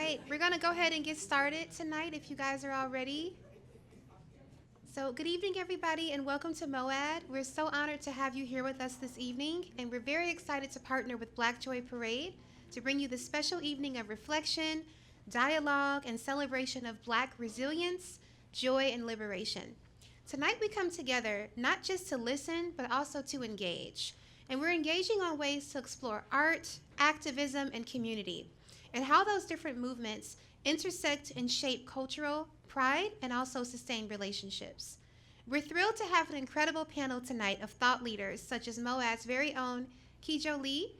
right, we're going to go ahead and get started tonight if you guys are all ready. So good evening, everybody, and welcome to MoAD. We're so honored to have you here with us this evening, and we're very excited to partner with Black Joy Parade to bring you this special evening of reflection, dialogue, and celebration of Black resilience, joy, and liberation. Tonight we come together not just to listen, but also to engage. And we're engaging on ways to explore art, activism, and community, and how those different movements intersect and shape cultural pride and also sustain relationships. We're thrilled to have an incredible panel tonight of thought leaders such as MoAD's very own Kijo Lee,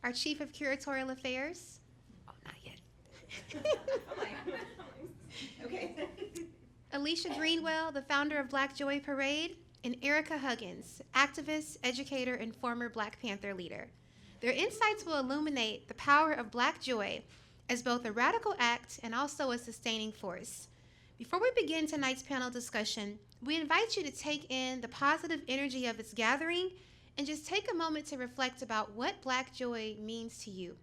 our Chief of Curatorial Affairs. Oh, not yet. Okay. Elisha Greenwell, the founder of Black Joy Parade, and Ericka Huggins, activist, educator, and former Black Panther leader. Their insights will illuminate the power of Black joy as both a radical act and also a sustaining force. Before we begin tonight's panel discussion, we invite you to take in the positive energy of this gathering and just take a moment to reflect about what Black joy means to you.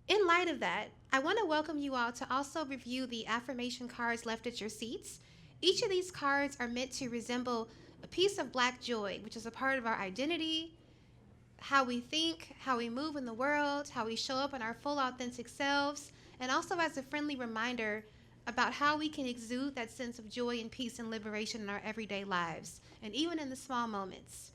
In light of that, I want to welcome you all to also review the affirmation cards left at your seats. Each of these cards are meant to resemble a piece of Black joy, which is a part of our identity, how we think, how we move in the world, how we show up in our full authentic selves, and also as a friendly reminder about how we can exude that sense of joy and peace and liberation in our everyday lives, and even in the small moments.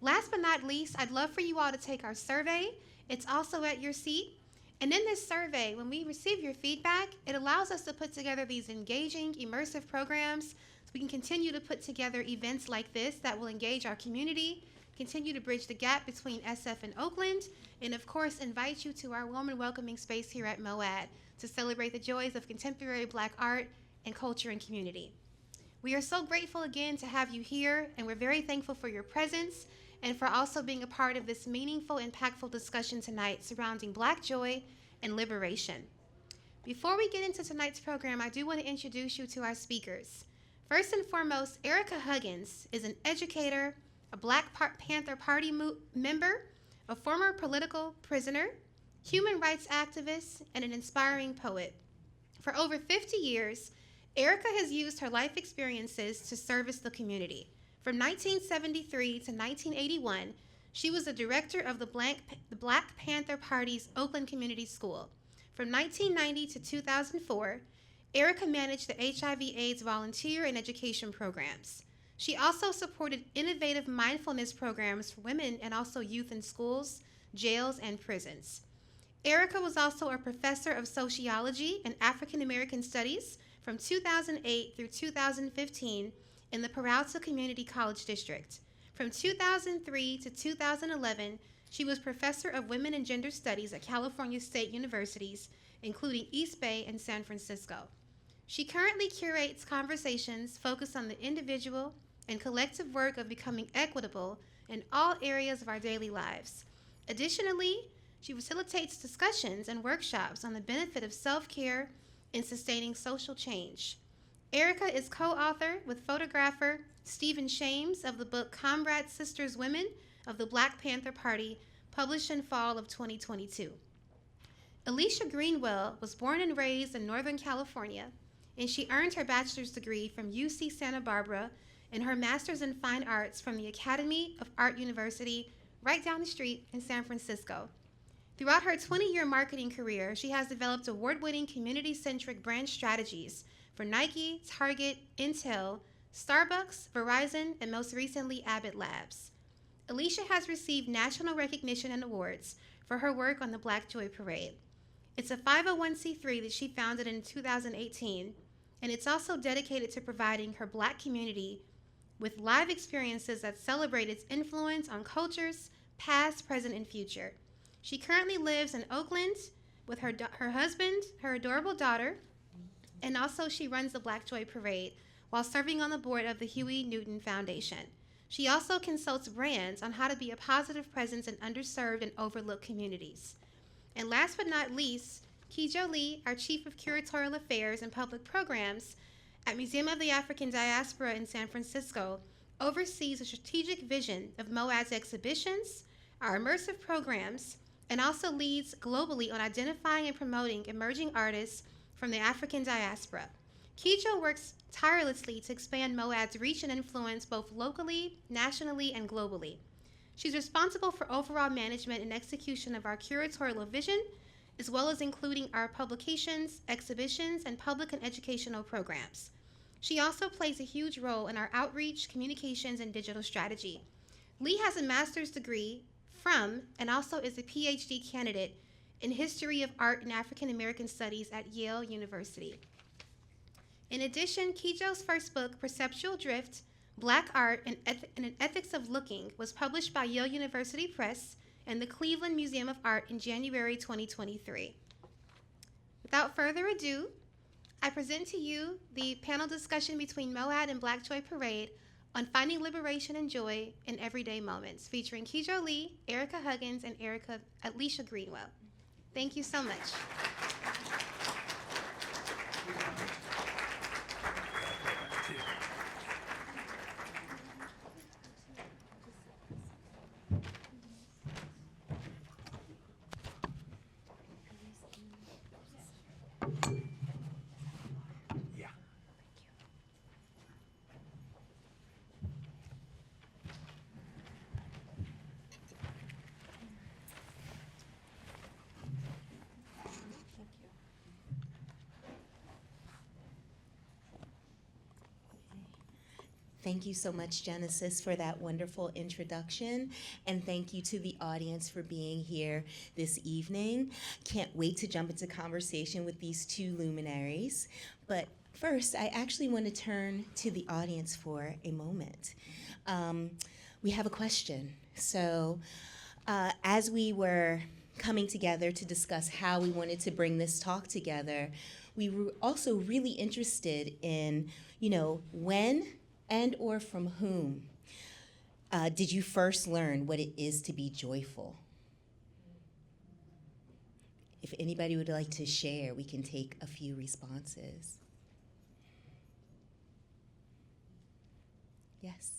Last but not least, I'd love for you all to take our survey. It's also at your seat. And in this survey, when we receive your feedback, it allows us to put together these engaging, immersive programs so we can continue to put together events like this that will engage our community, continue to bridge the gap between SF and Oakland, and of course, invite you to our warm and welcoming space here at MoAD to celebrate the joys of contemporary Black art and culture and community. We are so grateful again to have you here, and we're very thankful for your presence and for also being a part of this meaningful, impactful discussion tonight surrounding Black joy and liberation. Before we get into tonight's program, I do want to introduce you to our speakers. First and foremost, Ericka Huggins is an educator, a Black Panther Party member, a former political prisoner, human rights activist, and an inspiring poet. For over 50 years, Ericka has used her life experiences to service the community. From 1973 to 1981, she was the director of the Black Panther Party's Oakland Community School. From 1990 to 2004, Ericka managed the HIV/AIDS volunteer and education programs. She also supported innovative mindfulness programs for women and also youth in schools, jails, and prisons. Ericka was also a professor of sociology and African American studies from 2008 through 2015 in the Peralta Community College District. From 2003 to 2011, she was professor of women and gender studies at California State Universities, including East Bay and San Francisco. She currently curates conversations focused on the individual and collective work of becoming equitable in all areas of our daily lives. Additionally, she facilitates discussions and workshops on the benefit of self-care in sustaining social change. Ericka is co-author with photographer Stephen Shames of the book Comrade Sisters Women of the Black Panther Party, published in fall of 2022. Elisha Greenwell was born and raised in Northern California, and she earned her bachelor's degree from UC Santa Barbara and her master's in fine arts from the Academy of Art University right down the street in San Francisco. Throughout her 20-year marketing career, she has developed award-winning community-centric brand strategies for Nike, Target, Intel, Starbucks, Verizon, and most recently, Abbott Labs. Elisha has received national recognition and awards for her work on the Black Joy Parade. It's a 501c3 that she founded in 2018, and it's also dedicated to providing her Black community with live experiences that celebrate its influence on cultures, past, present, and future. She currently lives in Oakland with her husband, her adorable daughter, and also she runs the Black Joy Parade while serving on the board of the Huey Newton Foundation. She also consults brands on how to be a positive presence in underserved and overlooked communities. And last but not least, Kijo Lee, our Chief of Curatorial Affairs and Public Programs at Museum of the African Diaspora in San Francisco, oversees a strategic vision of MoAD's exhibitions, our immersive programs, and also leads globally on identifying and promoting emerging artists from the African diaspora. Kijo works tirelessly to expand MoAD's reach and influence both locally, nationally, and globally. She's responsible for overall management and execution of our curatorial vision, as well as including our publications, exhibitions, and public and educational programs. She also plays a huge role in our outreach, communications, and digital strategy. Lee has a master's degree from and also is a PhD candidate in History of Art and African American Studies at Yale University. In addition, Kijo's first book, Perceptual Drift, Black Art and an Ethics of Looking, was published by Yale University Press and the Cleveland Museum of Art in January 2023. Without further ado, I present to you the panel discussion between MoAD and Black Joy Parade on finding liberation and joy in everyday moments, featuring Kijo Lee, Ericka Huggins, and Elisha Greenwell. Thank you so much. Thank you so much, Genesis, for that wonderful introduction, and thank you to the audience for being here this evening. Can't wait to jump into conversation with these two luminaries. But first, I actually want to turn to the audience for a moment. We have a question. So as we were coming together to discuss how we wanted to bring this talk together, we were also really interested in, when and or from whom did you first learn what it is to be joyful? If anybody would like to share, we can take a few responses. Yes,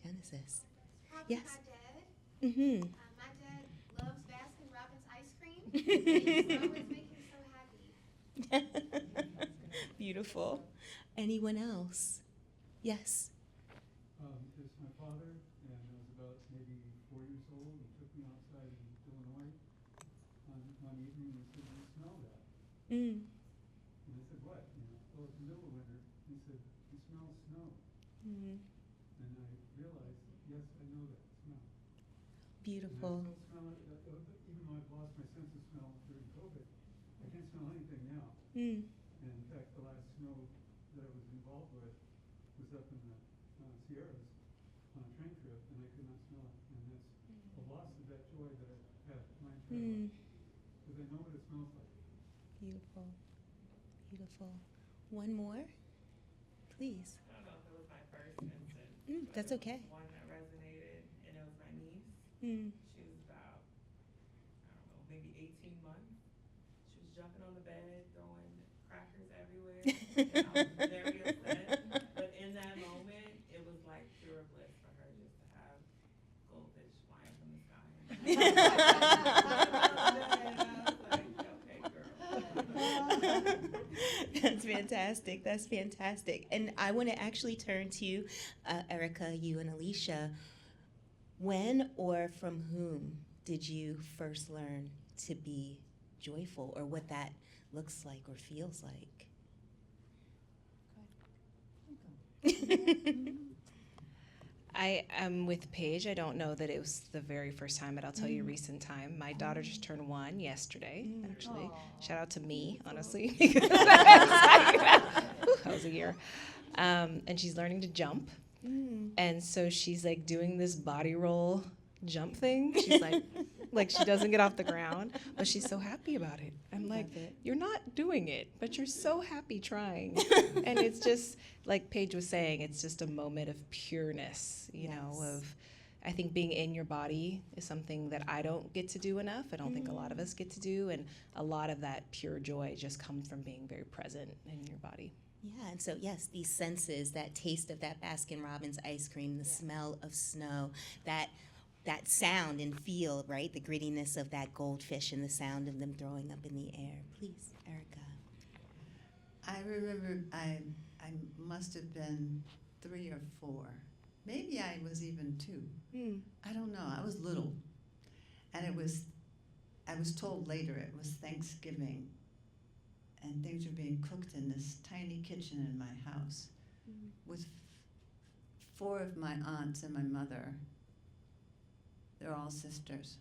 Genesis. Yes. My dad. Mm-hmm. My dad loves Baskin Robbins ice cream. It always makes me so happy. Beautiful. Anyone else? Yes. It's my father, and I was about maybe 4 years old. He took me outside in Illinois one evening and said, "You smell that?" Mm. And I said, "What?" "Oh, it's the middle of winter." He said, "You smell snow." Mm. And I realized, yes, I know that smell. Beautiful. And I still smell it, even though I've lost my sense of smell during COVID. I can't smell anything now. Mm. And in fact, the last snow that I was involved with was up in the Sierras on a train trip, and I could not smell it. And that's the loss of that joy that I've had my entire life, because I know what it smells like. Beautiful. Beautiful. One more, please. I don't know if it was my first instance. That's okay. One that resonated, and it was my niece. Mm. She was about, I don't know, maybe 18 months. She was jumping on the bed, throwing crackers everywhere. And I was very upset. But in that moment, it was like pure bliss for her just to have goldfish flying from the sky. That's fantastic. That's fantastic. And I want to actually turn to Ericka, you and Elisha. When or from whom did you first learn to be joyful, or what that looks like or feels like? I am with Paige. I don't know that it was the very first time, but I'll tell you a recent time. My daughter just turned 1 yesterday, actually. Shout out to me, honestly. Because that was a year. And she's learning to jump. And so she's like doing this body roll jump thing. She's like she doesn't get off the ground, but she's so happy about it. I'm like, you're not doing it, but you're so happy trying. And it's just, like Paige was saying, it's just a moment of pureness, you know, of, I think being in your body is something that I don't get to do enough. I don't think a lot of us get to do. And a lot of that pure joy just comes from being very present in your body. Yeah, and so yes, these senses, that taste of that Baskin Robbins ice cream, the smell of snow, that that sound and feel, right? The grittiness of that goldfish and the sound of them throwing up in the air. Please, Ericka. I remember I must have been 3 or 4. Maybe I was even 2. I don't know. I was little. And I was told later it was Thanksgiving, and things were being cooked in this tiny kitchen in my house with 4 of my aunts and my mother. They're all sisters,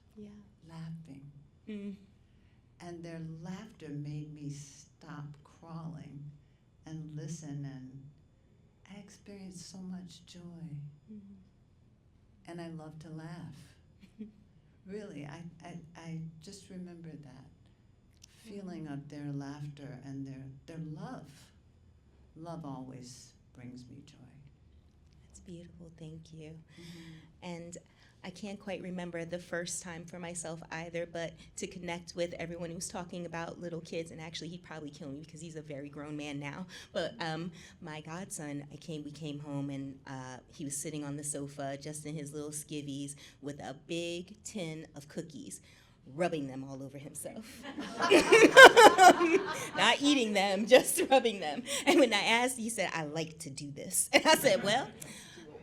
laughing. And their laughter made me stop crawling and listen, and I experienced so much joy. And I love to laugh. Really, I just remember that feeling of their laughter and their love. Love always brings me joy. That's beautiful, thank you. And I can't quite remember the first time for myself either, but to connect with everyone who was talking about little kids, and actually he'd probably kill me because he's a very grown man now, but my godson, we came home and he was sitting on the sofa just in his little skivvies with a big tin of cookies, rubbing them all over himself. Not eating them, just rubbing them. And when I asked, he said, "I like to do this." And I said, well,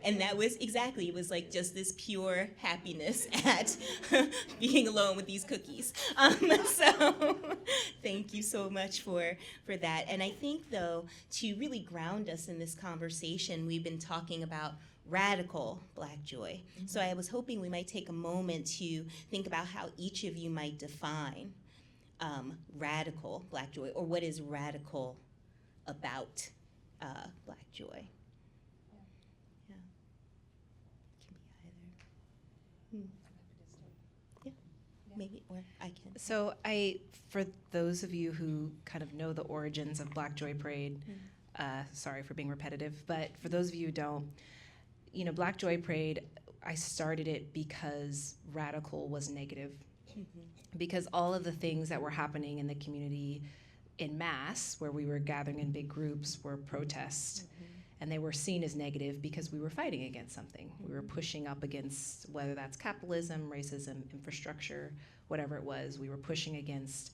and that was exactly, it was like just this pure happiness at being alone with these cookies. So thank you so much for that. And I think, though, to really ground us in this conversation, we've been talking about radical Black joy. So I was hoping we might take a moment to think about how each of you might define radical Black joy, or what is radical about Black joy. Maybe, or I can. So for those of you who kind of know the origins of Black Joy Parade, sorry for being repetitive, but for those of you who don't, Black Joy Parade, I started it because radical was negative. Because all of the things that were happening in the community in mass, where we were gathering in big groups, were protests. And they were seen as negative because we were fighting against something. We were pushing up against, whether that's capitalism, racism, infrastructure, whatever it was, we were pushing against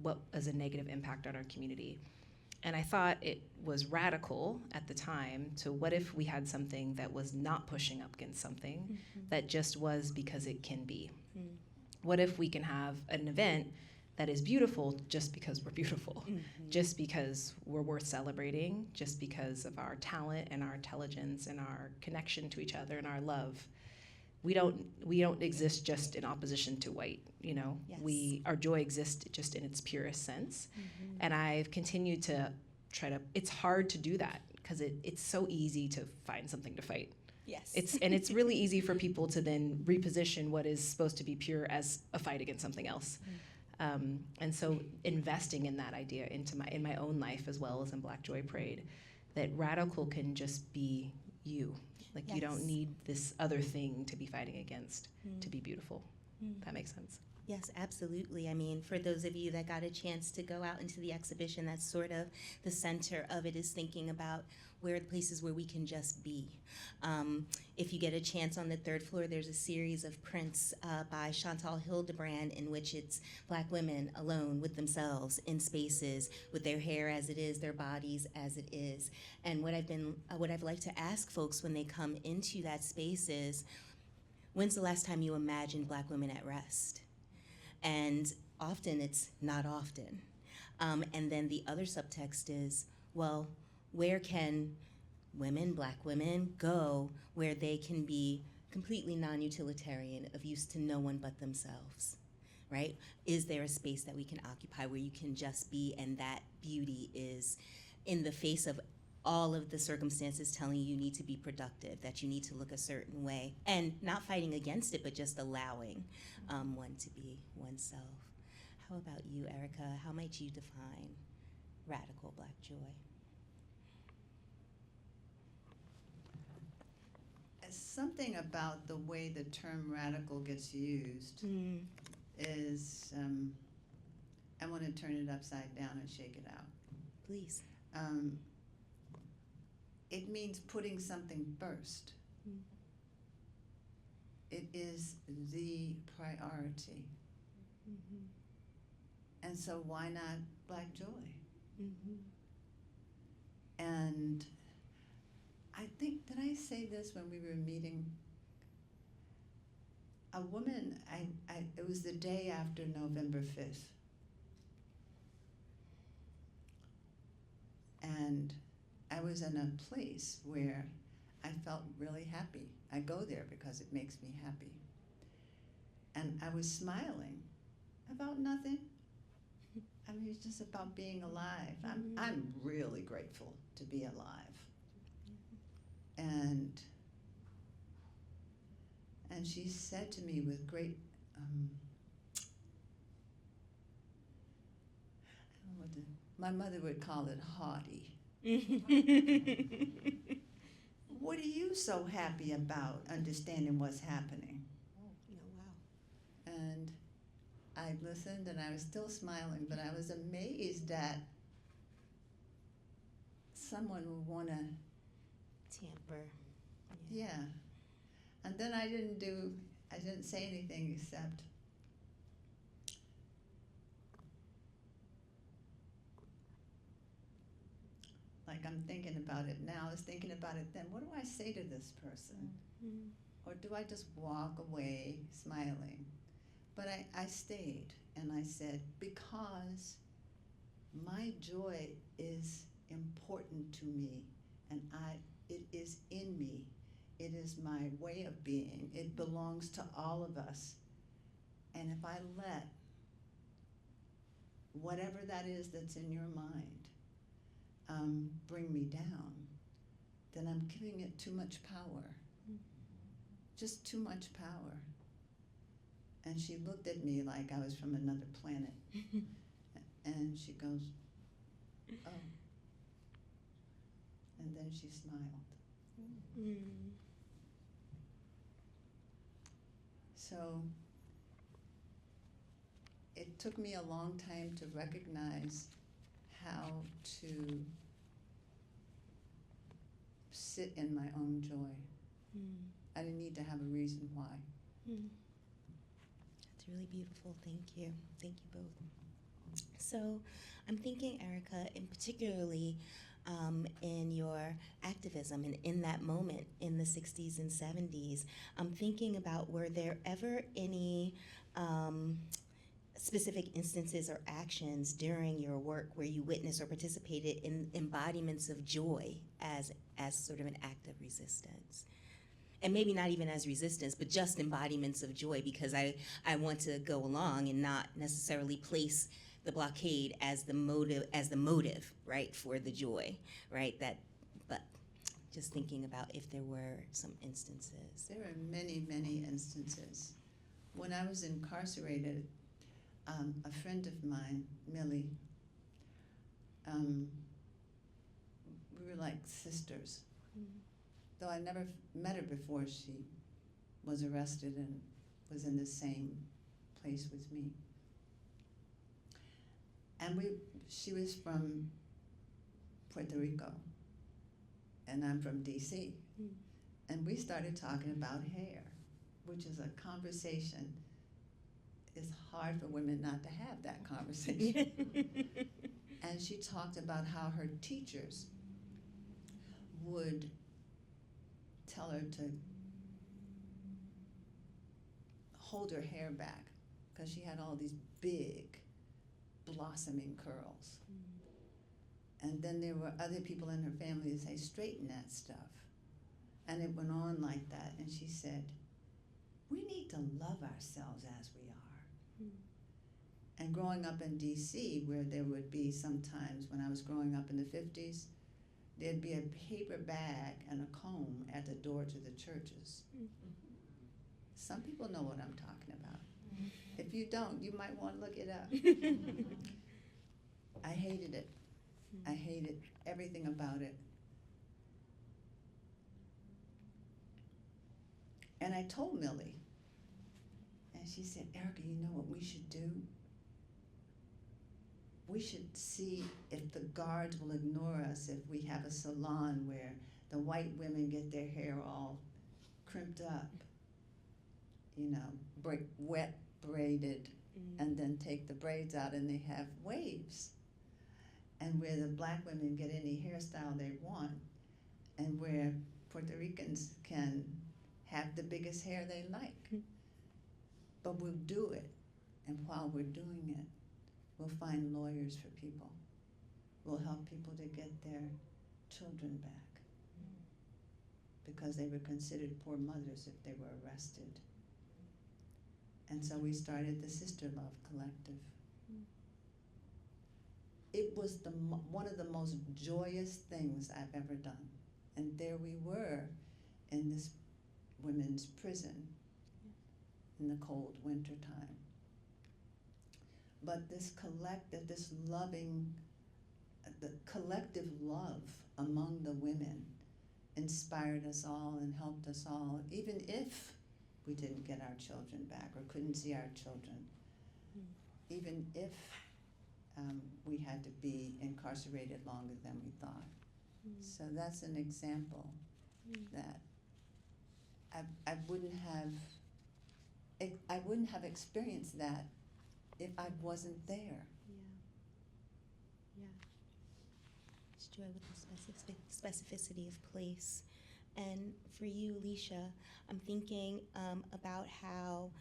what was a negative impact on our community. And I thought it was radical at the time to, what if we had something that was not pushing up against something, that just was because it can be? What if we can have an event that is beautiful just because we're beautiful, just because we're worth celebrating, just because of our talent and our intelligence and our connection to each other and our love. We don't exist just in opposition to white, Yes. Our joy exists just in its purest sense. And I've continued to it's hard to do that because it's so easy to find something to fight. Yes. It's really easy for people to then reposition what is supposed to be pure as a fight against something else. And so investing in that idea in my own life, as well as in Black Joy Parade, that radical can just be you. Like, yes. You don't need this other thing to be fighting against to be beautiful. That makes sense. Yes, absolutely. I mean, for those of you that got a chance to go out into the exhibition, that's sort of the center of it, is thinking about where are the places where we can just be. If you get a chance, on the 3rd floor, there's a series of prints by Chantal Hildebrand, in which it's Black women alone with themselves in spaces, with their hair as it is, their bodies as it is. And what I've liked to ask folks when they come into that space is, when's the last time you imagined Black women at rest? And often it's not often. And then the other subtext is, well, where can women, Black women, go where they can be completely non-utilitarian, of use to no one but themselves, right? Is there a space that we can occupy where you can just be, and that beauty is in the face of all of the circumstances telling you need to be productive, that you need to look a certain way, and not fighting against it, but just allowing one to be oneself. How about you, Ericka? How might you define radical Black joy? Something about the way the term radical gets used is, I want to turn it upside down and shake it out. Please. It means putting something first. it is the priority. And so why not Black joy? And I think, did I say this when we were meeting? A woman, it was the day after November 5th. And I was in a place where I felt really happy. I go there because it makes me happy. And I was smiling about nothing. I mean, it's just about being alive. I'm really grateful to be alive. And she said to me with great, I don't know what my mother would call it haughty. What are you so happy about, understanding what's happening? wow. And I listened and I was still smiling, but I was amazed that someone would want to Tamper. Yeah. And then I didn't say anything except, like I'm thinking about it now, I was thinking about it then. What do I say to this person? Or do I just walk away smiling? But I stayed and I said, because my joy is important to me and it is in me. It is my way of being. It belongs to all of us. And if I let whatever that is that's in your mind bring me down, then I'm giving it too much power. Just too much power. And she looked at me like I was from another planet. And she goes, oh. And then she smiled. So it took me a long time to recognize how to sit in my own joy. I didn't need to have a reason why. That's really beautiful. Thank you. Thank you both. So I'm thinking, Ericka, and particularly in your activism and in that moment in the 60s and 70s, I'm thinking about, were there ever any specific instances or actions during your work where you witnessed or participated in embodiments of joy as sort of an act of resistance? And maybe not even as resistance, but just embodiments of joy, because I want to go along and not necessarily place the blockade as the motive, right, for the joy, right? But just thinking about if there were some instances. There are many, many instances. When I was incarcerated, a friend of mine, Millie, we were like sisters. Though I never met her before she was arrested and was in the same place with me. And she was from Puerto Rico, and I'm from DC. And we started talking about hair, which is a conversation. It's hard for women not to have that conversation. And she talked about how her teachers would tell her to hold her hair back because she had all these big blossoming curls. And then there were other people in her family that say, straighten that stuff. And it went on like that. And she said, we need to love ourselves as we are. And growing up in DC, where there would be sometimes, when I was growing up in the 50s, there'd be a paper bag and a comb at the door to the churches. Some people know what I'm talking about. If you don't, you might want to look it up. I hated it. I hated everything about it. And I told Millie, and she said, Ericka, you know what we should do? We should see if the guards will ignore us if we have a salon where the white women get their hair all crimped up. wet braided, and then take the braids out, and they have waves. And where the black women get any hairstyle they want, and where Puerto Ricans can have the biggest hair they like. But we'll do it, and while we're doing it, we'll find lawyers for people. We'll help people to get their children back, because they were considered poor mothers if they were arrested. And so we started the Sister Love Collective. It was one of the most joyous things I've ever done. And there we were in this women's prison in the cold winter time. But this collective, the collective love among the women inspired us all and helped us all, even if we didn't get our children back or couldn't see our children, even if we had to be incarcerated longer than we thought. So that's an example that I wouldn't have experienced that if I wasn't there. It's joy with the specificity of place. And for you, Elisha, I'm thinking about how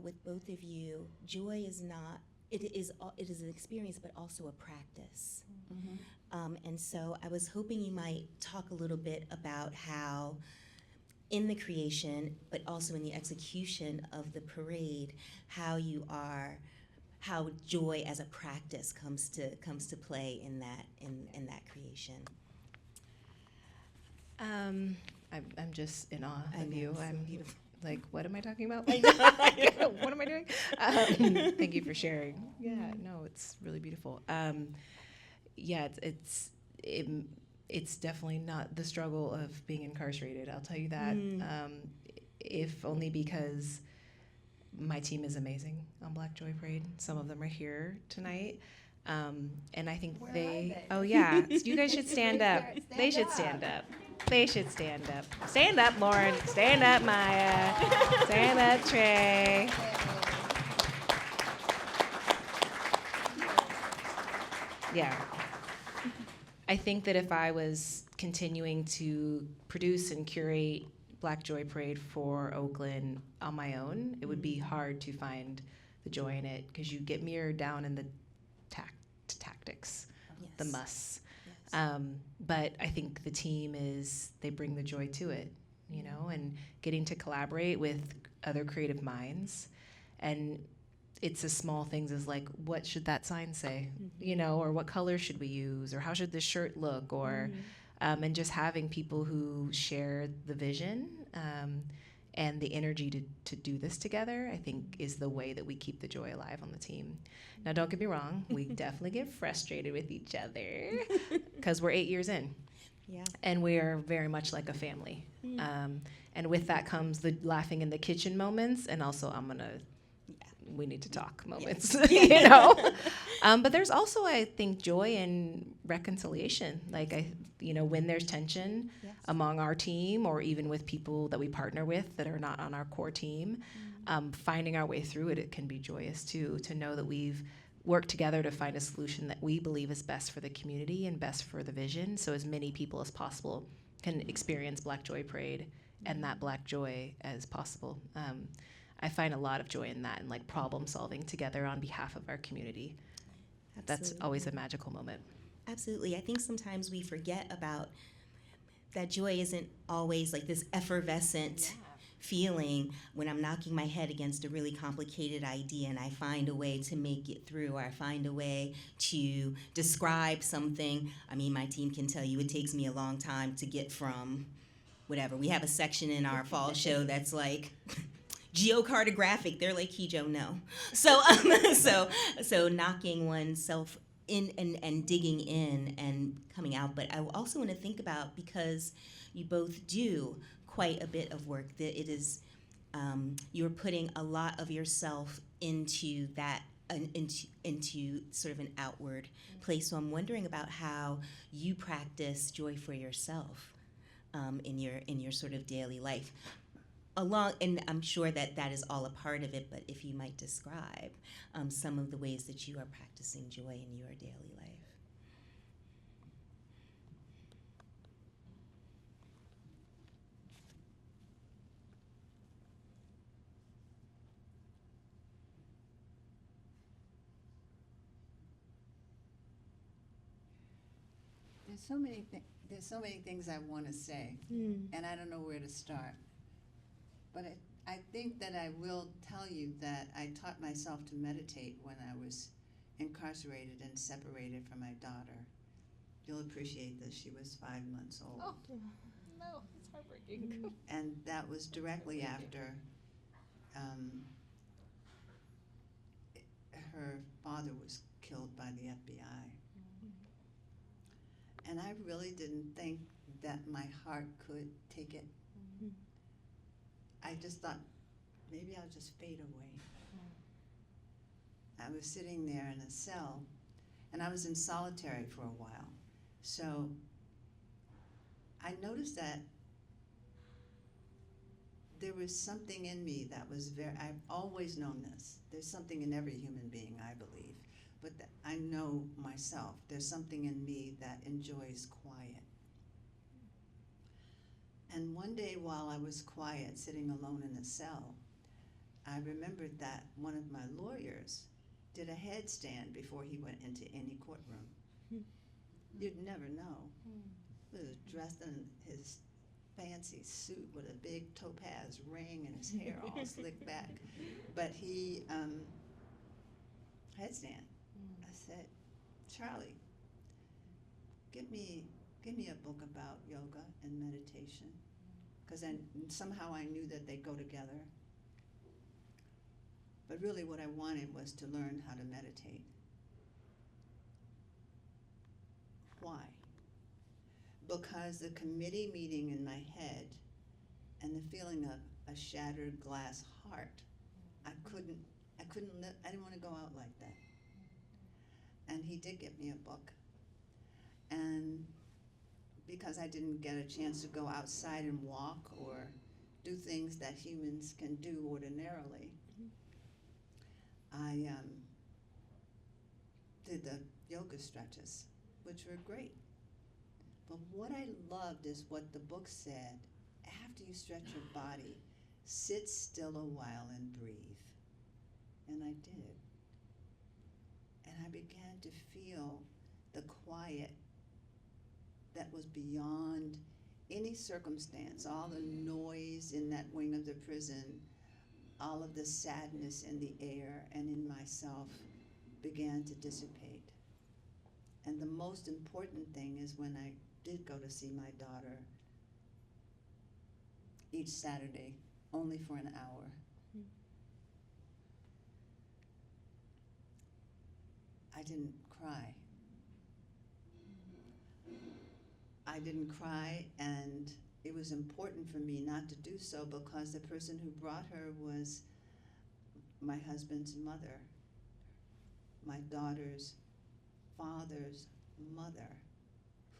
with both of you, joy is not, it is an experience, but also a practice. And so I was hoping you might talk a little bit about how in the creation, but also in the execution of the parade, how joy as a practice comes to play in that creation. I'm just in awe of you. So I'm beautiful. like, what am I talking about? What am I doing? Thank you for sharing. Yeah, no, it's really beautiful. It's definitely not the struggle of being incarcerated. I'll tell you that. If only because my team is amazing on Black Joy Parade. Some of them are here tonight. And I think oh yeah, you guys should stand up. They should stand up. They should stand up. Stand up, Lauren. Stand up, Maya. Stand up, Trey. Yeah. I think that if I was continuing to produce and curate Black Joy Parade for Oakland on my own, it would be hard to find the joy in it, because you get mirrored down in the tactics, the musts. Yes. But I think the team they bring the joy to it, and getting to collaborate with other creative minds. And it's as small things as like, what should that sign say, or what color should we use, or how should this shirt look, or and just having people who share the vision and the energy to do this together, I think is the way that we keep the joy alive on the team. Now, don't get me wrong, we definitely get frustrated with each other because we're 8 years in. Yeah. And we are very much like a family. And with that comes the laughing in the kitchen moments, and also we need to talk moments, But there's also, I think, joy in reconciliation. Like, when there's tension among our team, or even with people that we partner with that are not on our core team, finding our way through it can be joyous too, to know that we've worked together to find a solution that we believe is best for the community and best for the vision, so as many people as possible can experience Black Joy Parade and that Black joy as possible. I find a lot of joy in that, and like problem solving together on behalf of our community. Absolutely. That's always a magical moment. Absolutely. I think sometimes we forget about that joy isn't always like this effervescent feeling when I'm knocking my head against a really complicated idea and I find a way to make it through, or I find a way to describe something. I mean, my team can tell you it takes me a long time to get from whatever. We have a section in our fall show that's like geocartographic. They're like, Kijo, no. So knocking oneself in and digging in and coming out. But I also want to think about, because you both do quite a bit of work, that it is you're putting a lot of yourself into that, into sort of an outward place. So I'm wondering about how you practice joy for yourself. in your sort of daily life. Along, and I'm sure that that is all a part of it, but if you might describe some of the ways that you are practicing joy in your daily life. There's so many things I want to say, and I don't know where to start. But I think that I will tell you that I taught myself to meditate when I was incarcerated and separated from my daughter. You'll appreciate this. She was 5 months old. Oh, no, it's heartbreaking. And that was directly after her father was killed by the FBI. And I really didn't think that my heart could take it. I just thought, maybe I'll just fade away. I was sitting there in a cell, and I was in solitary for a while. So I noticed that there was something in me that was I've always known this. There's something in every human being, I believe. But I know myself. There's something in me that enjoys quiet. And one day while I was quiet, sitting alone in a cell, I remembered that one of my lawyers did a headstand before he went into any courtroom. You'd never know. He was dressed in his fancy suit with a big topaz ring and his hair all slicked back. But he, headstand. I said, Charlie, give me a book about yoga and meditation, because somehow I knew that they go together. But really what I wanted was to learn how to meditate. Why? Because the committee meeting in my head and the feeling of a shattered glass heart, I didn't want to go out like that. And he did get me a book. And because I didn't get a chance to go outside and walk or do things that humans can do ordinarily, I did the yoga stretches, which were great. But what I loved is what the book said: after you stretch your body, sit still a while and breathe. And I did. And I began to feel the quiet that was beyond any circumstance, all the noise in that wing of the prison, all of the sadness in the air and in myself began to dissipate. And the most important thing is when I did go to see my daughter each Saturday, only for an hour. I didn't cry. I didn't cry, and it was important for me not to do so because the person who brought her was my husband's mother, my daughter's father's mother,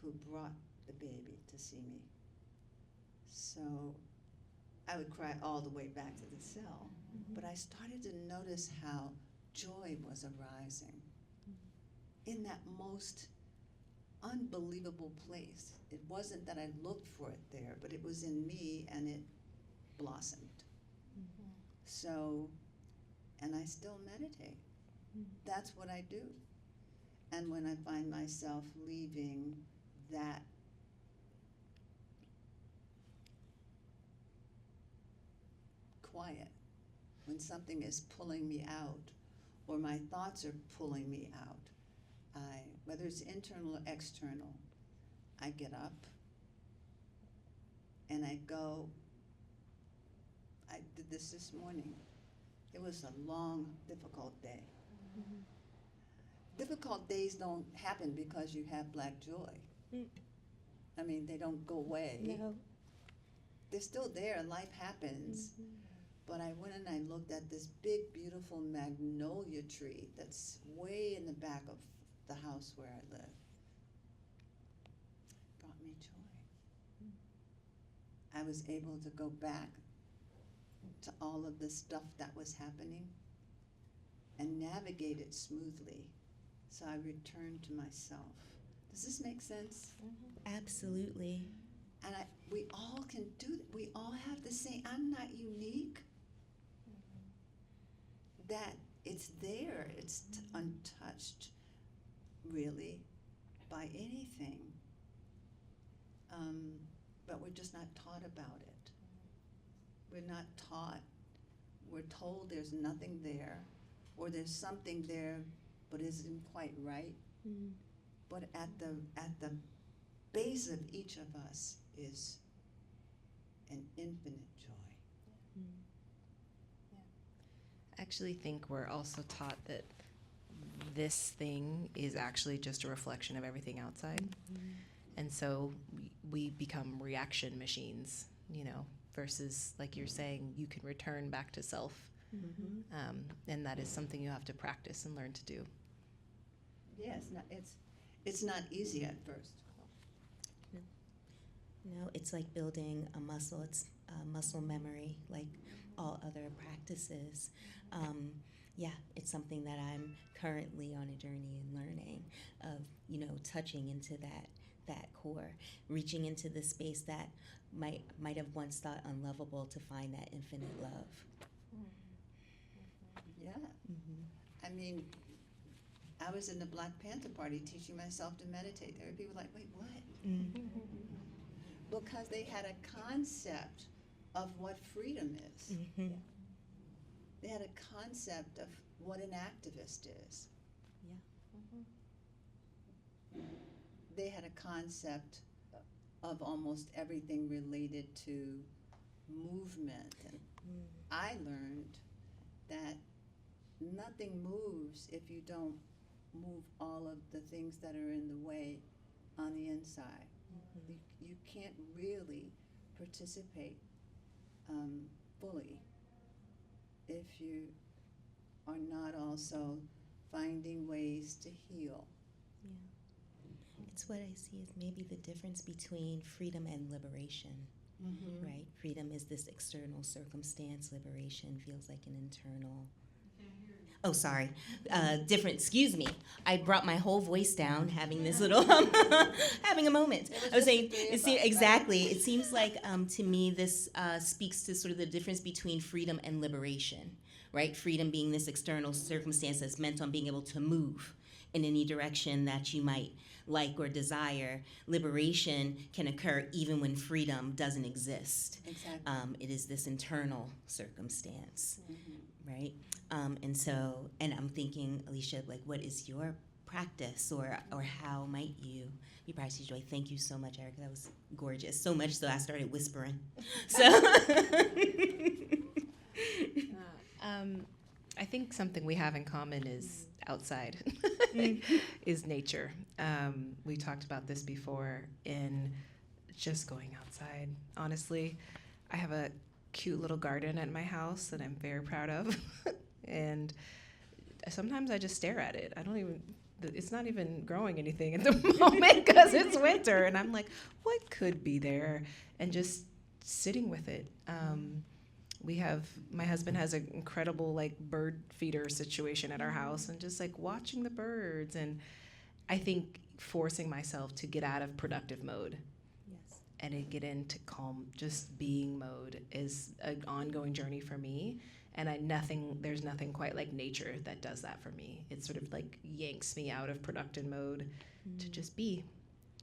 who brought the baby to see me. So I would cry all the way back to the cell, but I started to notice how joy was arising in that most unbelievable place. It wasn't that I looked for it there, but it was in me and it blossomed. So, and I still meditate. That's what I do. And when I find myself leaving that quiet, when something is pulling me out or my thoughts are pulling me out, whether it's internal or external, I get up and I go. I did this morning. It was a long, difficult day. Difficult days don't happen because you have black joy. I mean, they don't go away. No. They're still there, life happens. But I went and I looked at this big, beautiful magnolia tree that's way in the back of the house where I live. It brought me joy. I was able to go back to all of the stuff that was happening and navigate it smoothly. So I returned to myself. Does this make sense? Absolutely. And we all can do, we all have the same, I'm not unique. That it's there, it's untouched, really, by anything. But we're just not taught about it. We're not taught, we're told there's nothing there, or there's something there, but isn't quite right. But at the base of each of us is an infinite joy. I actually think we're also taught that this thing is actually just a reflection of everything outside. And so we become reaction machines, you know, versus, like you're saying, you can return back to self. And that is something you have to practice and learn to do. Yes, it's not easy at first. No, it's like building a muscle. It's muscle memory, like all other practices. Yeah, it's something that I'm currently on a journey in learning of, you know, touching into that core, reaching into the space that might have once thought unlovable to find that infinite love. Yeah. I mean, I was in the Black Panther Party teaching myself to meditate. There were people like, wait, what? Because they had a concept of what freedom is. They had a concept of what an activist is. They had a concept of almost everything related to movement. And I learned that nothing moves if you don't move all of the things that are in the way on the inside. You can't really participate fully if you are not also finding ways to heal. It's what I see as maybe the difference between freedom and liberation, right? Freedom is this external circumstance. Liberation feels like an internal. Oh, sorry. Different. Excuse me. I brought my whole voice down, having this little, having a moment. I was saying, exactly. It seems like to me this speaks to sort of the difference between freedom and liberation, right? Freedom being this external circumstance that's meant on being able to move in any direction that you might like or desire. Liberation can occur even when freedom doesn't exist. Exactly. It is this internal circumstance, right? And I'm thinking, Elisha, like, what is your practice, or how might you be practicing joy? Thank you so much, Ericka. That was gorgeous. So much so I started whispering. So, I think something we have in common is outside, is nature. We talked about this before in just going outside. Honestly, I have a cute little garden at my house that I'm very proud of. And sometimes I just stare at it. It's not even growing anything at the moment because it's winter. And I'm like, what could be there? And just sitting with it. My husband has an incredible like bird feeder situation at our house, and just like watching the birds. And I think forcing myself to get out of productive mode and to get into calm, just being mode is an ongoing journey for me. And there's nothing quite like nature that does that for me. It sort of like yanks me out of productive mode to just be.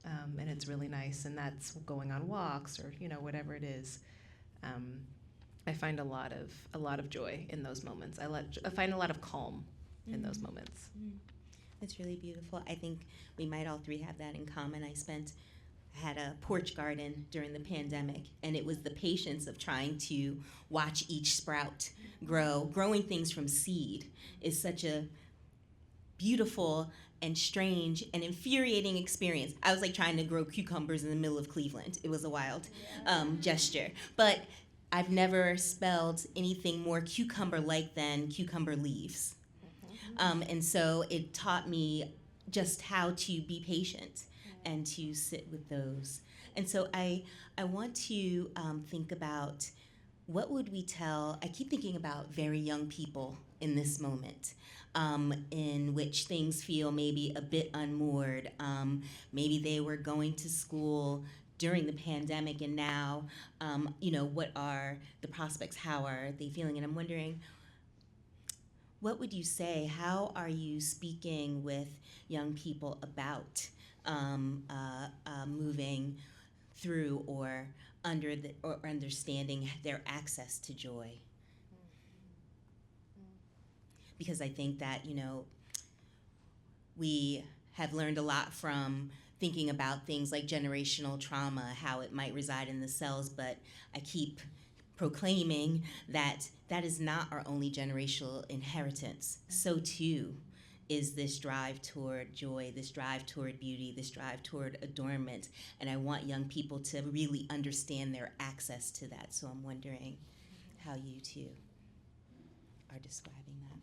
And it's really nice. And that's going on walks or, you know, whatever it is. I find a lot of joy in those moments. I find a lot of calm in those moments. It's really beautiful. I think we might all three have that in common. I had a porch garden during the pandemic, and it was the patience of trying to watch each sprout grow. Growing things from seed is such a beautiful and strange and infuriating experience. I was like trying to grow cucumbers in the middle of Cleveland. It was a wild gesture. But I've never spelled anything more cucumber-like than cucumber leaves. And so it taught me just how to be patient and to sit with those And so I want to think about what would we tell, I keep thinking about very young people in this moment, in which things feel maybe a bit unmoored. Maybe they were going to school during the pandemic, and now, what are the prospects? How are they feeling? And I'm wondering, what would you say? How are you speaking with young people about moving through or or understanding their access to joy? Because I think that, we have learned a lot from thinking about things like generational trauma, how it might reside in the cells, but I keep proclaiming that that is not our only generational inheritance. So too is this drive toward joy, this drive toward beauty, this drive toward adornment. And I want young people to really understand their access to that. So I'm wondering how you two are describing that.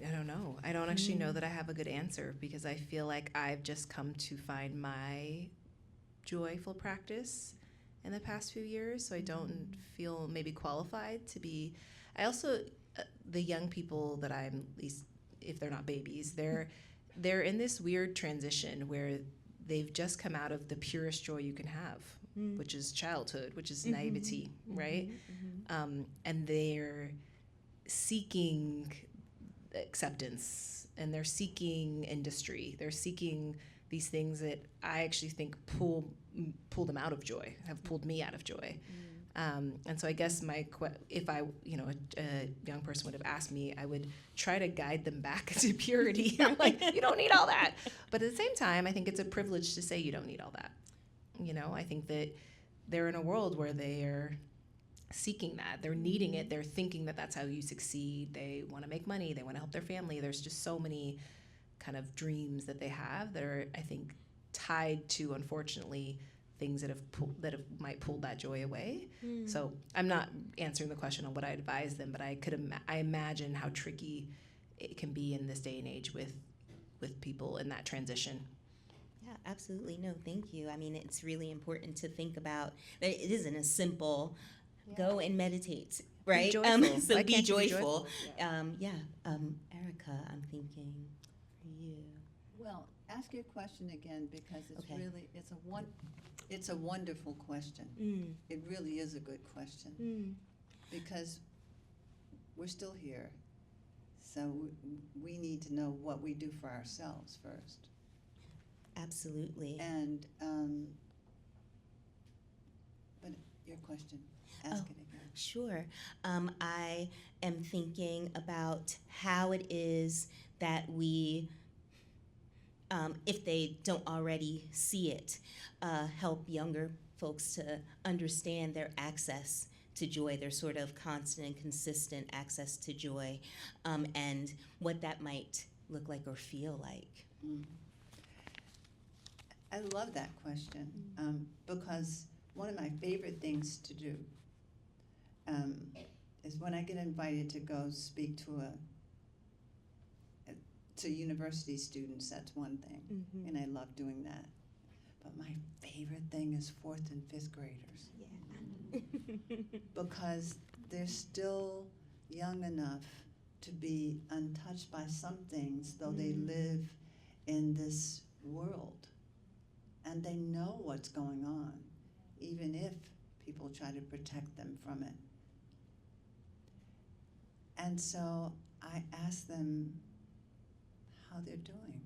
I don't know. I don't actually know that I have a good answer, because I feel like I've just come to find my joyful practice in the past few years, so I don't feel maybe qualified to be. I also, the young people that I'm, at least if they're not babies, they're in this weird transition where they've just come out of the purest joy you can have, which is childhood, which is naivety, right? And they're seeking acceptance, and they're seeking industry. They're seeking these things that I actually think pull them out of joy, have pulled me out of joy. And so I guess if I, a young person would have asked me, I would try to guide them back to purity. I'm like, you don't need all that. But at the same time, I think it's a privilege to say you don't need all that. I think that they're in a world where they're seeking that. They're needing it. They're thinking that that's how you succeed. They want to make money. They want to help their family. There's just so many kind of dreams that they have that are, I think, tied to, unfortunately, things that might pull that joy away. So I'm not answering the question on what I advise them, but I imagine how tricky it can be in this day and age with people in that transition. Yeah, absolutely. No, thank you. I mean, it's really important to think about that it isn't a simple go and meditate, right? Be joyful. So Why be can't you be joyful. joyful? Ericka, I'm thinking for you. Well, ask your question again, because it's Okay. really, it's a wonderful question. It really is a good question, because we're still here. So we need to know what we do for ourselves first. Absolutely. And, but your question, ask it again. Sure. I am thinking about how it is that we, if they don't already see it, help younger folks to understand their access to joy, their sort of constant and consistent access to joy, and what that might look like or feel like. I love that question, because one of my favorite things to do is when I get invited to go speak to university students. That's one thing, and I love doing that. But my favorite thing is 4th and 5th graders. Yeah. Because they're still young enough to be untouched by some things, though they live in this world. And they know what's going on, even if people try to protect them from it. And so I ask them how they're doing.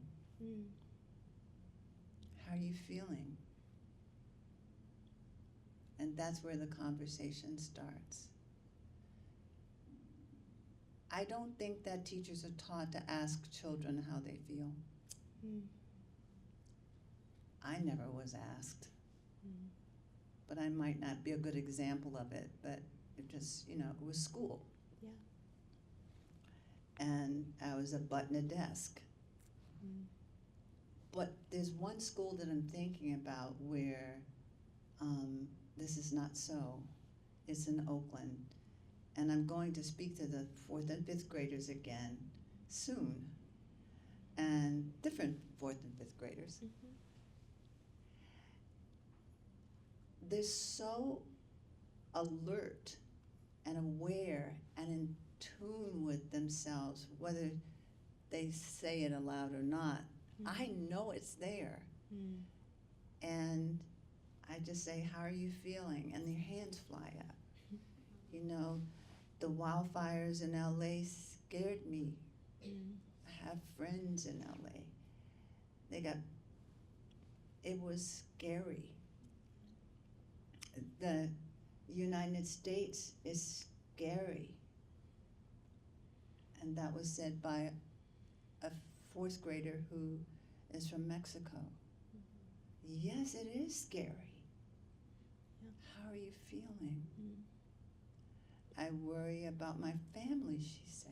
How are you feeling? And that's where the conversation starts. I don't think that teachers are taught to ask children how they feel. I never was asked. But I might not be a good example of it, but it just, it was school. Yeah. And I was a butt in a desk. But there's one school that I'm thinking about where this is not so. It's in Oakland. And I'm going to speak to the 4th and 5th graders again soon. and different fourth and fifth graders. They're so alert and aware and in tune with themselves, whether they say it aloud or not. I know it's there. And I just say, how are you feeling? And their hands fly up. You know, the wildfires in LA scared me. I have friends in LA. It was scary. The United States is scary. And that was said by a fourth grader who is from Mexico. Yes, it is scary. How are you feeling? I worry about my family, she said.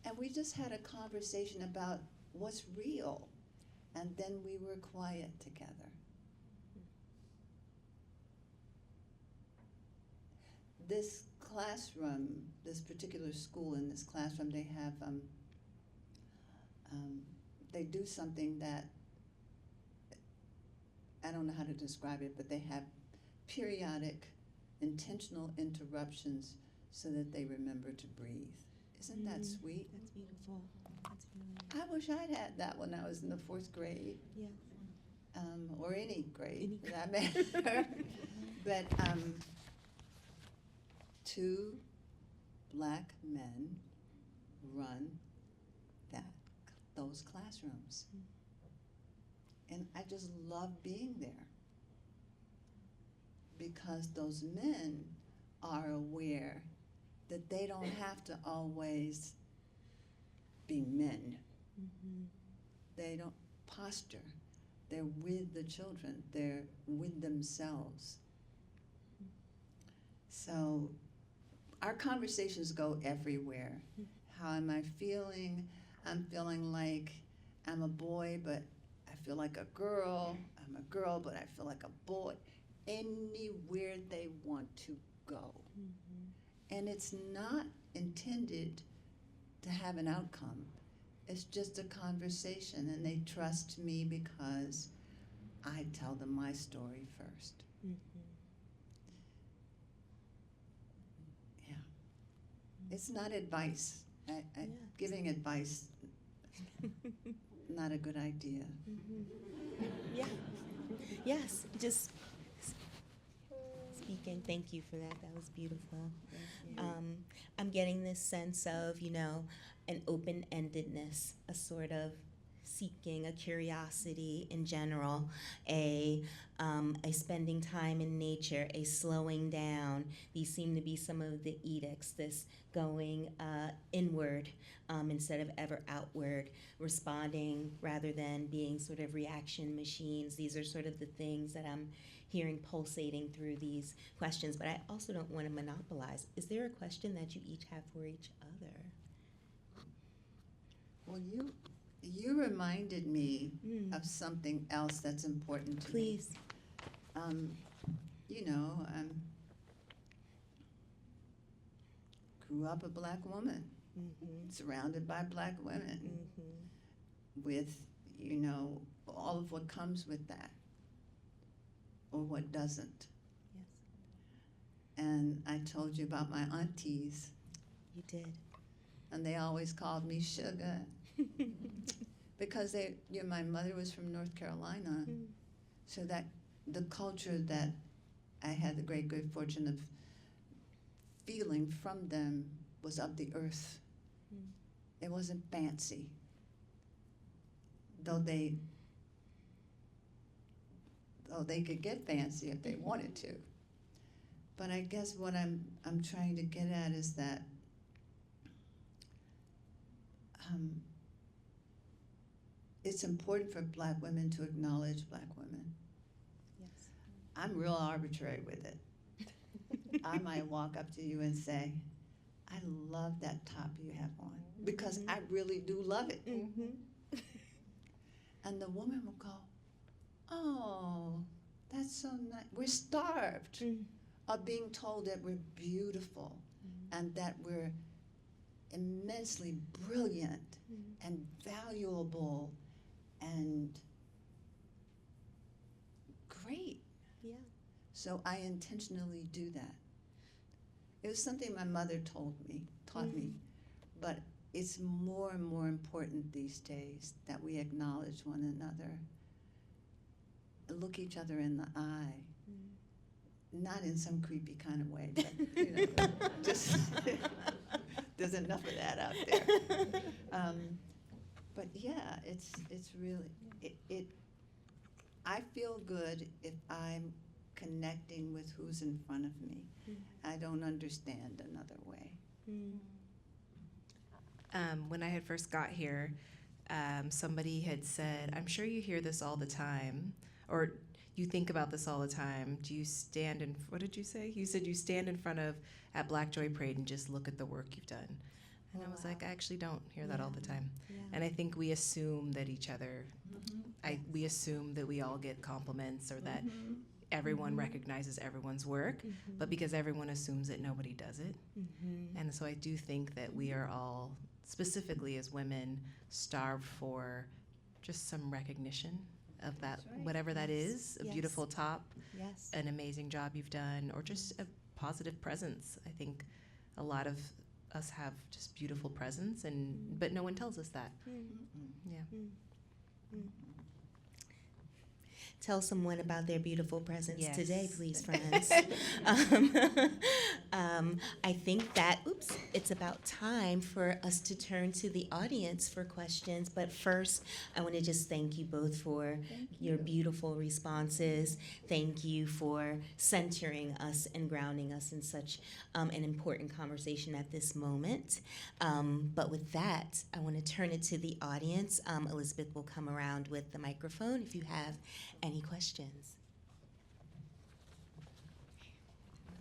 And we just had a conversation about what's real. And then we were quiet together. This classroom, this particular school in this classroom, they have, they do something that, I don't know how to describe it, but they have periodic intentional interruptions so that they remember to breathe. Isn't that sweet? That's beautiful. That's really I wish I'd had that when I was in the fourth grade. Yeah. Or any grade, Any for that matter. But two black men run those classrooms. And I just love being there because those men are aware that they don't have to always be men. They don't posture. They're with the children. They're with themselves. So our conversations go everywhere. How am I feeling? I'm feeling like I'm a boy, but I feel like a girl. I'm a girl, but I feel like a boy. Anywhere they want to go. And it's not intended to have an outcome. It's just a conversation, and they trust me because I tell them my story first. Yeah. It's not advice. Giving advice, not a good idea. Yeah. Yes. Just speaking. Thank you for that. That was beautiful. I'm getting this sense of, an open-endedness, a sort of seeking, a curiosity in general, a spending time in nature, a slowing down. These seem to be some of the edicts, this going inward instead of ever outward, responding rather than being sort of reaction machines. These are sort of the things that I'm hearing pulsating through these questions, but I also don't want to monopolize. Is there a question that you each have for each other? Well, you reminded me of something else that's important to me. Please. Grew up a black woman, surrounded by black women, with, all of what comes with that, or what doesn't. Yes. And I told you about my aunties, You did. and they always called me Sugar, because my mother was from North Carolina, so that the culture that I had the great good fortune of feeling from them was of the earth. It wasn't fancy, though they could get fancy if they wanted to. But I guess what I'm trying to get at is that it's important for black women to acknowledge black women. Yes. I'm real arbitrary with it. I might walk up to you and say, I love that top you have on, because I really do love it. And the woman will go, oh, that's so nice. We're starved of being told that we're beautiful and that we're immensely brilliant and valuable and great. Yeah. So I intentionally do that. It was something my mother taught me, but it's more and more important these days that we acknowledge one another, look each other in the eye, not in some creepy kind of way, but just there's enough of that out there. But yeah, it's really it. I feel good if I'm connecting with who's in front of me. I don't understand another way. When I had first got here, somebody had said, I'm sure you hear this all the time, or you think about this all the time. Do you stand in, what did you say? You said you stand in front of, at Black Joy Parade and just look at the work you've done. And I was like, I actually don't hear that all the time. Yeah. And I think we assume that each other, we assume that we all get compliments or that everyone recognizes everyone's work, but because everyone assumes that nobody does it. And so I do think that we are all, specifically as women, starved for just some recognition of that, That's right. whatever that is, a Yes. beautiful top, Yes. an amazing job you've done, or just a positive presence. I think a lot of us have just beautiful presence, but no one tells us that. Yeah. Tell someone about their beautiful presence Yes. today, please, friends. I think that, it's about time for us to turn to the audience for questions. But first, I want to just thank you both for your beautiful responses. Thank you for centering us and grounding us in such an important conversation at this moment. But with that, I want to turn it to the audience. Elizabeth will come around with the microphone if you have any questions.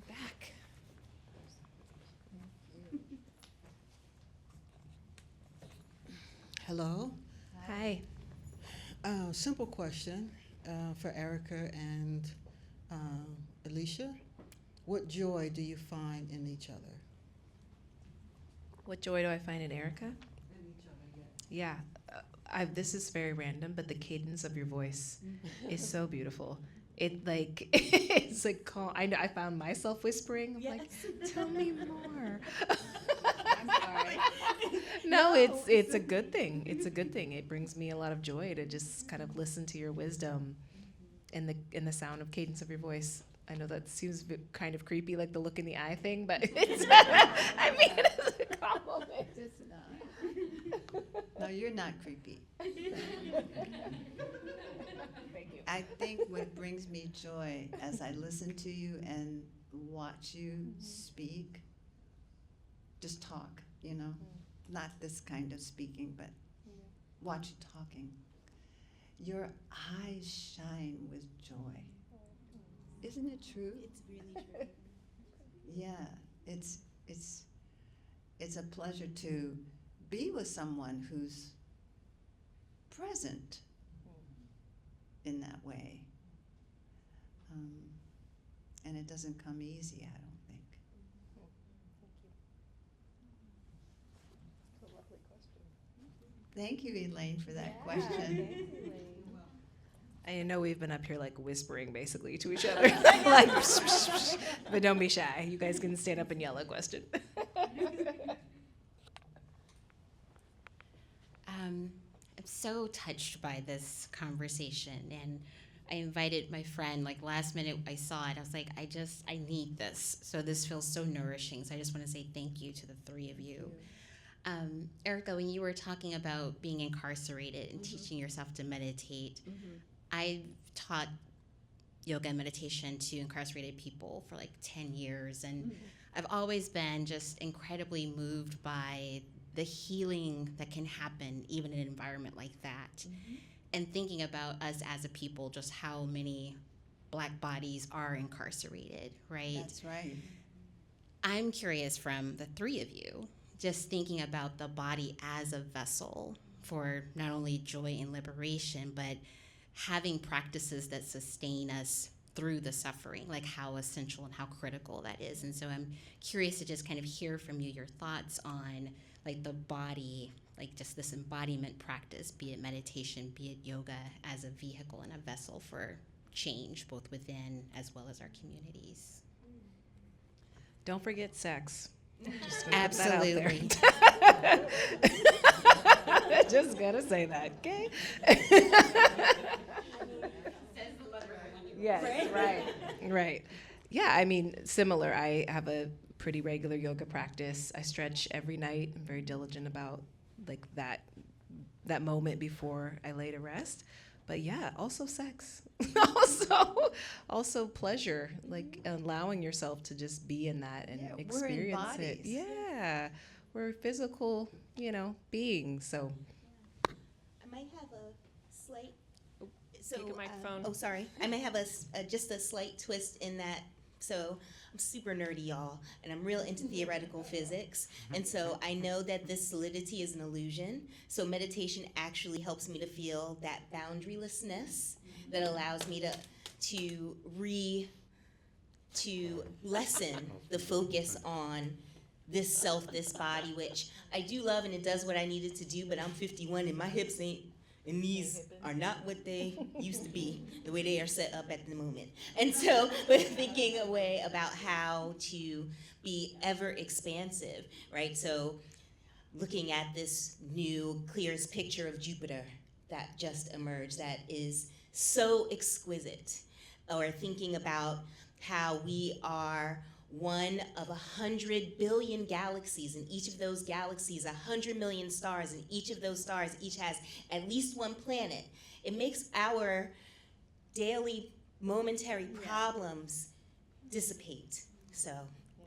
Back. Hello. Hi. Simple question for Ericka and Elisha. What joy do you find in each other? What joy do I find in Ericka? In each other, yeah. Yeah, this is very random, but the cadence of your voice is so beautiful. It like it's like calm. I found myself whispering. I'm like, tell me more. I'm sorry. No, it's a good thing. It's a good thing. It brings me a lot of joy to just kind of listen to your wisdom in the sound of cadence of your voice. I know that seems a bit kind of creepy, like the look in the eye thing, but it's, I mean it is a compliment. It's not. No, you're not creepy. Thank you. I think what brings me joy as I listen to you and watch you speak, just talk, not this kind of speaking, but watch you talking. Your eyes shine with joy. Isn't it true? It's really true. Yeah, it's a pleasure to be with someone who's present in that way. And it doesn't come easy, I don't think. That's a lovely question. Thank you, Elaine, for that question. I know we've been up here like whispering basically to each other, like, but don't be shy. You guys can stand up and yell a question. I'm so touched by this conversation, and I invited my friend, like last minute I saw it, I was like, I need this. So this feels so nourishing. So I just want to say thank you to the three of you. Ericka, when you were talking about being incarcerated and teaching yourself to meditate, I've taught yoga and meditation to incarcerated people for like 10 years, and I've always been just incredibly moved by the healing that can happen even in an environment like that. And thinking about us as a people, just how many Black bodies are incarcerated, right? That's right. I'm curious from the three of you, just thinking about the body as a vessel for not only joy and liberation, but having practices that sustain us through the suffering, like how essential and how critical that is. And so I'm curious to just kind of hear from you your thoughts on like the body, like just this embodiment practice, be it meditation, be it yoga, as a vehicle and a vessel for change, both within as well as our communities. Don't forget sex. Just gonna put that out Absolutely. there. Just gotta say that, okay? Yes, right. Yeah, I mean, similar. I have a pretty regular yoga practice. I stretch every night. I'm very diligent about like that moment before I lay to rest. But yeah, also sex. also pleasure, like allowing yourself to just be in that and Yeah, we're in experience it. bodies. Yeah. We're physical, beings. So I might have a slight. So, Take a microphone. Sorry. I may have just a slight twist in that. So I'm super nerdy, y'all, and I'm real into theoretical physics. And so I know that this solidity is an illusion. So meditation actually helps me to feel that boundarylessness that allows me to lessen the focus on this self, this body, which I do love and it does what I need it to do, but I'm 51 and my hips and knees are not what they used to be, the way they are set up at the moment. And so, but thinking a way about how to be ever expansive, right? So looking at this new clearest picture of Jupiter that just emerged that is so exquisite, or thinking about how we are one of 100 billion galaxies, and each of those galaxies, 100 million stars, and each of those stars each has at least one planet. It makes our daily momentary problems dissipate. So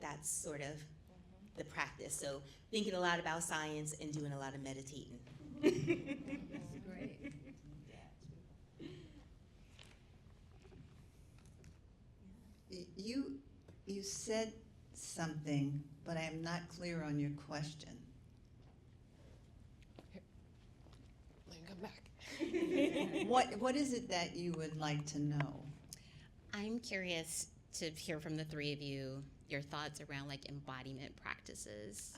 that's sort of the practice. So thinking a lot about science and doing a lot of meditating. Great. You said something, but I am not clear on your question. Let me come back. What is it that you would like to know? I'm curious to hear from the three of you your thoughts around like embodiment practices,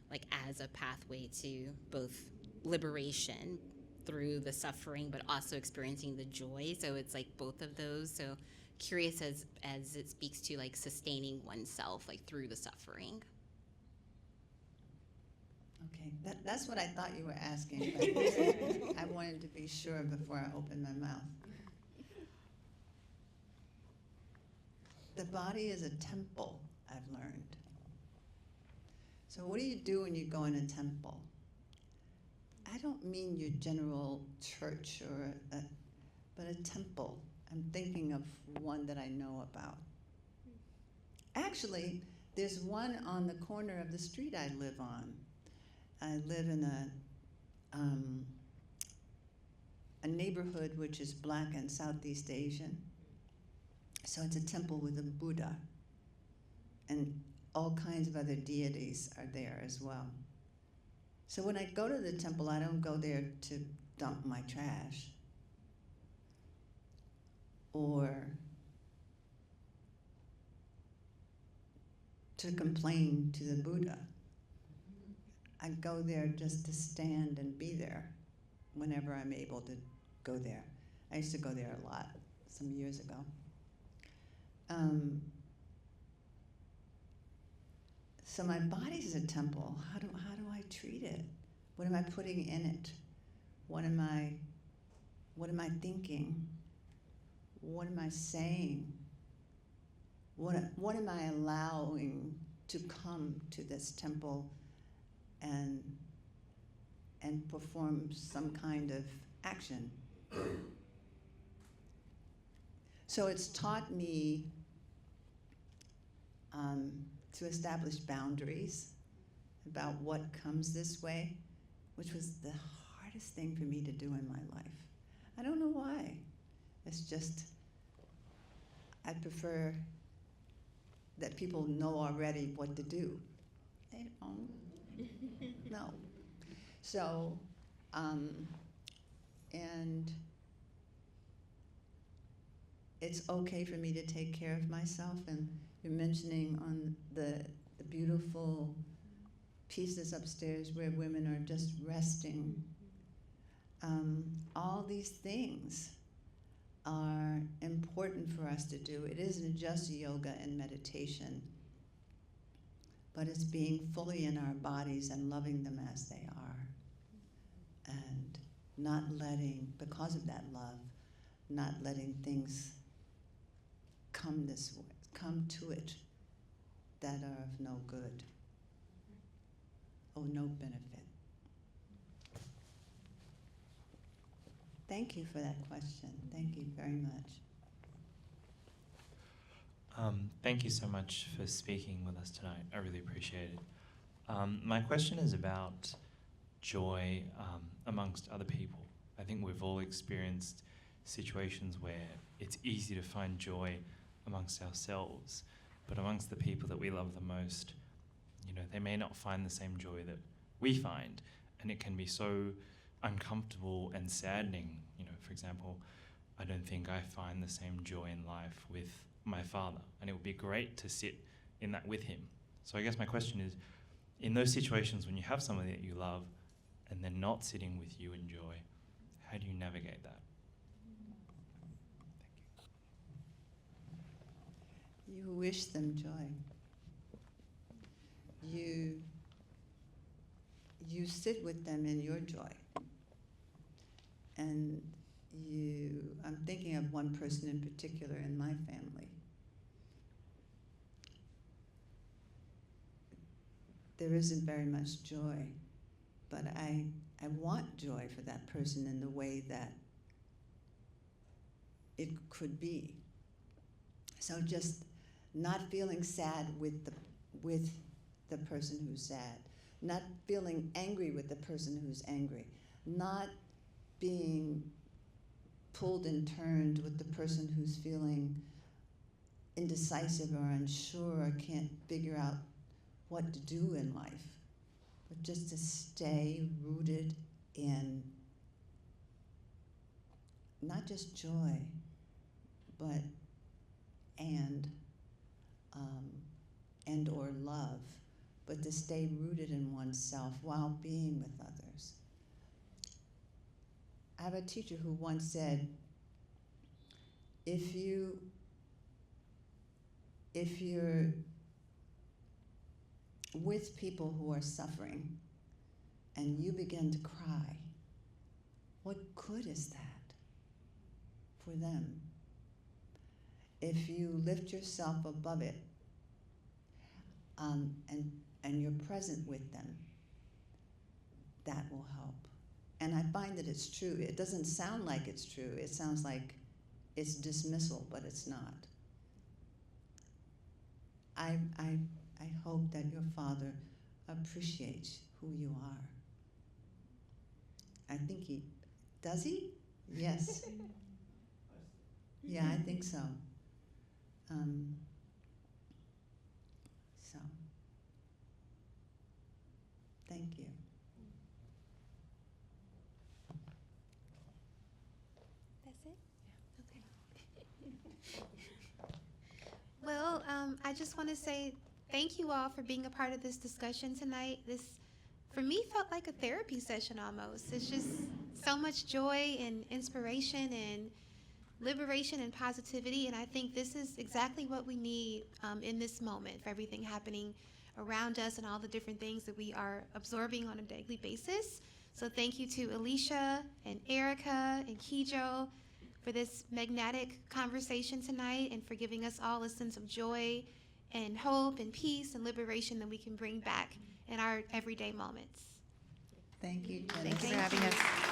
like as a pathway to both liberation through the suffering, but also experiencing the joy. So it's like both of those. So curious as it speaks to like sustaining oneself like through the suffering. Okay, that's what I thought you were asking, but I wanted to be sure before I opened my mouth. The body is a temple, I've learned. So what do you do when you go in a temple? I don't mean your general church but a temple. I'm thinking of one that I know about. Actually, there's one on the corner of the street I live on. I live in a neighborhood which is Black and Southeast Asian. So it's a temple with a Buddha, and all kinds of other deities are there as well. So when I go to the temple, I don't go there to dump my trash or to complain to the Buddha. I go there just to stand and be there whenever I'm able to go there. I used to go there a lot some years ago. So my body's a temple. How do I treat it? What am I putting in it? What am I thinking? What am I saying? What am I allowing to come to this temple and perform some kind of action? So it's taught me to establish boundaries about what comes this way, which was the hardest thing for me to do in my life. I don't know why. It's just, I prefer that people know already what to do. They don't. No. So, and it's okay for me to take care of myself. And you're mentioning on the beautiful pieces upstairs where women are just resting. All these things are important for us to do. It isn't just yoga and meditation, but it's being fully in our bodies and loving them as they are. And not letting, because of that love, not letting things come this way, come to it that are of no good or no benefit. Thank you for that question. Thank you very much. Thank you so much for speaking with us tonight. I really appreciate it. My question is about joy amongst other people. I think we've all experienced situations where it's easy to find joy amongst ourselves, but amongst the people that we love the most, you know, they may not find the same joy that we find, and it can be so uncomfortable and saddening. You know, for example, I don't think I find the same joy in life with my father, and it would be great to sit in that with him. So I guess my question is, in those situations when you have somebody that you love and they're not sitting with you in joy, how do you navigate that? You wish them joy. You sit with them in your joy. And I'm thinking of one person in particular in my family. There isn't very much joy, but I want joy for that person in the way that it could be. So just not feeling sad with the person who's sad, not feeling angry with the person who's angry, not being pulled and turned with the person who's feeling indecisive or unsure or can't figure out what to do in life, but just to stay rooted in not just joy, but and or love, but to stay rooted in oneself while being with others. I have a teacher who once said, if you're with people who are suffering and you begin to cry, what good is that for them? If you lift yourself above it and you're present with them, that will help. And I find that it's true. It doesn't sound like it's true. It sounds like it's dismissal, but it's not. I hope that your father appreciates who you are. I think he, does he? Yes. Yeah, I think so. So, thank you. That's it? Okay. Well, I just want to say thank you all for being a part of this discussion tonight. This, for me, felt like a therapy session almost. It's just so much joy and inspiration and liberation and positivity, and I think this is exactly what we need in this moment for everything happening around us and all the different things that we are absorbing on a daily basis. So thank you to Elisha and Ericka and Kijo for this magnetic conversation tonight and for giving us all a sense of joy and hope and peace and liberation that we can bring back in our everyday moments. Thank you, Jenny. Thanks for having us.